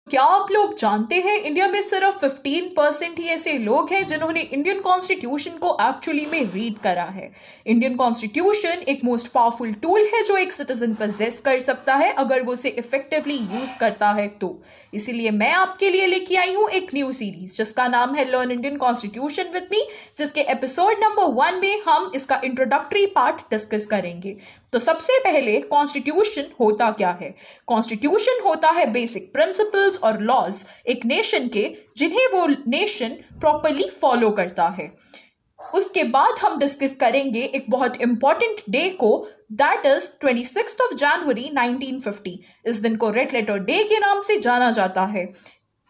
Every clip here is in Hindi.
क्या आप लोग जानते हैं इंडिया में सिर्फ 15% ही ऐसे लोग हैं जिन्होंने इंडियन कॉन्स्टिट्यूशन को एक्चुअली में रीड करा है। इंडियन कॉन्स्टिट्यूशन एक मोस्ट पावरफुल टूल है जो एक सिटीजन पोजेस कर सकता है अगर वो उसे इफेक्टिवली यूज करता है तो। इसीलिए मैं आपके लिए लेके आई हूँ एक न्यू सीरीज जिसका नाम है learn Indian constitution with me, जिसके एपिसोड नंबर 1 में हम इसका इंट्रोडक्टरी पार्ट डिस्कस करेंगे। तो सबसे पहले कॉन्स्टिट्यूशन होता क्या है? कॉन्स्टिट्यूशन होता है बेसिक प्रिंसिपल्स और लॉज एक नेशन के जिन्हें वो नेशन प्रॉपरली फॉलो करता है। उसके बाद हम डिस्कस करेंगे एक बहुत इंपॉर्टेंट डे को, दैट इज 26 जनवरी 1950। इस दिन को रेड लेटर डे के नाम से जाना जाता है।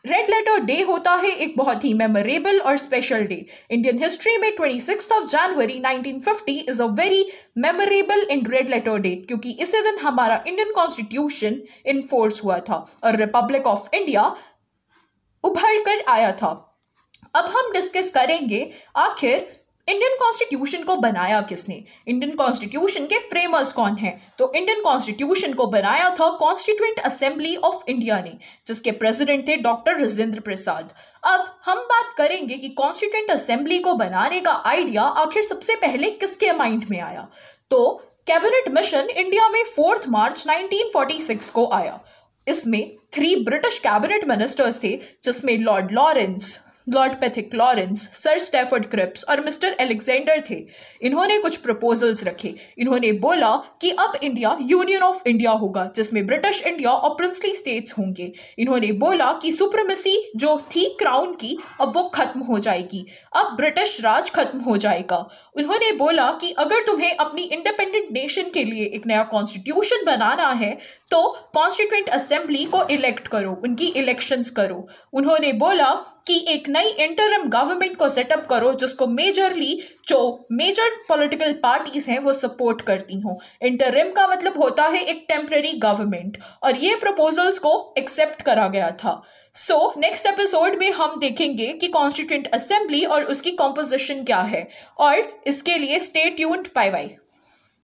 रेड लेटर डे होता है एक बहुत ही मेमोरेबल और स्पेशल डे। इंडियन हिस्ट्री में 26 जनवरी 1950 is a very memorable in red letter day, क्योंकि इसी दिन हमारा इंडियन कॉन्स्टिट्यूशन इनफोर्स हुआ था और रिपब्लिक ऑफ इंडिया उभर कर आया था। अब हम डिस्कस करेंगे आखिर इंडियन कॉन्स्टिट्यूशन को बनाया किसने, इंडियन कॉन्स्टिट्यूशन के फ्रेमर्स कौन हैं। तो इंडियन कॉन्स्टिट्यूशन को बनाया था कॉन्स्टिट्यूएंट असेंबली ऑफ इंडिया ने, जिसके प्रेसिडेंट थे डॉक्टर राजेंद्र प्रसाद। अब हम बात करेंगे कि कॉन्स्टिट्यूएंट असेंबली को बनाने का आइडिया आखिर सबसे पहले किसके माइंड में आया। तो कैबिनेट मिशन इंडिया में 4 मार्च 1946 को आया। इसमें 3 ब्रिटिश कैबिनेट मिनिस्टर्स थे, जिसमें Lord Lawrence, Lord Pethick Lawrence, Sir Stafford Cripps और मिस्टर अलेक्जेंडर थे। इन्होंने कुछ प्रपोजल्स रखे। इन्होंने बोला कि अब इंडिया यूनियन ऑफ इंडिया होगा, जिसमें ब्रिटिश इंडिया और प्रिंसली स्टेट्स होंगे। इन्होंने बोला कि सुप्रीमेसी जो थी क्राउन की अब वो खत्म हो जाएगी, अब ब्रिटिश राज खत्म हो जाएगा। उन्होंने बोला कि अगर तुम्हें अपनी इंडिपेंडेंट नेशन के लिए एक नया कॉन्स्टिट्यूशन बनाना है तो कॉन्स्टिट्यूएंट असेंबली को इलेक्ट करो, उनकी इलेक्शंस करो। उन्होंने बोला कि एक नई इंटरिम गवर्नमेंट को सेटअप करो जिसको मेजरली जो मेजर पॉलिटिकल पार्टीज हैं वो सपोर्ट करती हों। इंटरिम का मतलब होता है एक टेम्पररी गवर्नमेंट, और ये प्रपोजल्स को एक्सेप्ट करा गया था। सो नेक्स्ट एपिसोड में हम देखेंगे कि कॉन्स्टिट्यूएंट असेंबली और उसकी कॉम्पोजिशन क्या है, और इसके लिए स्टे ट्यून्ड। Bye bye.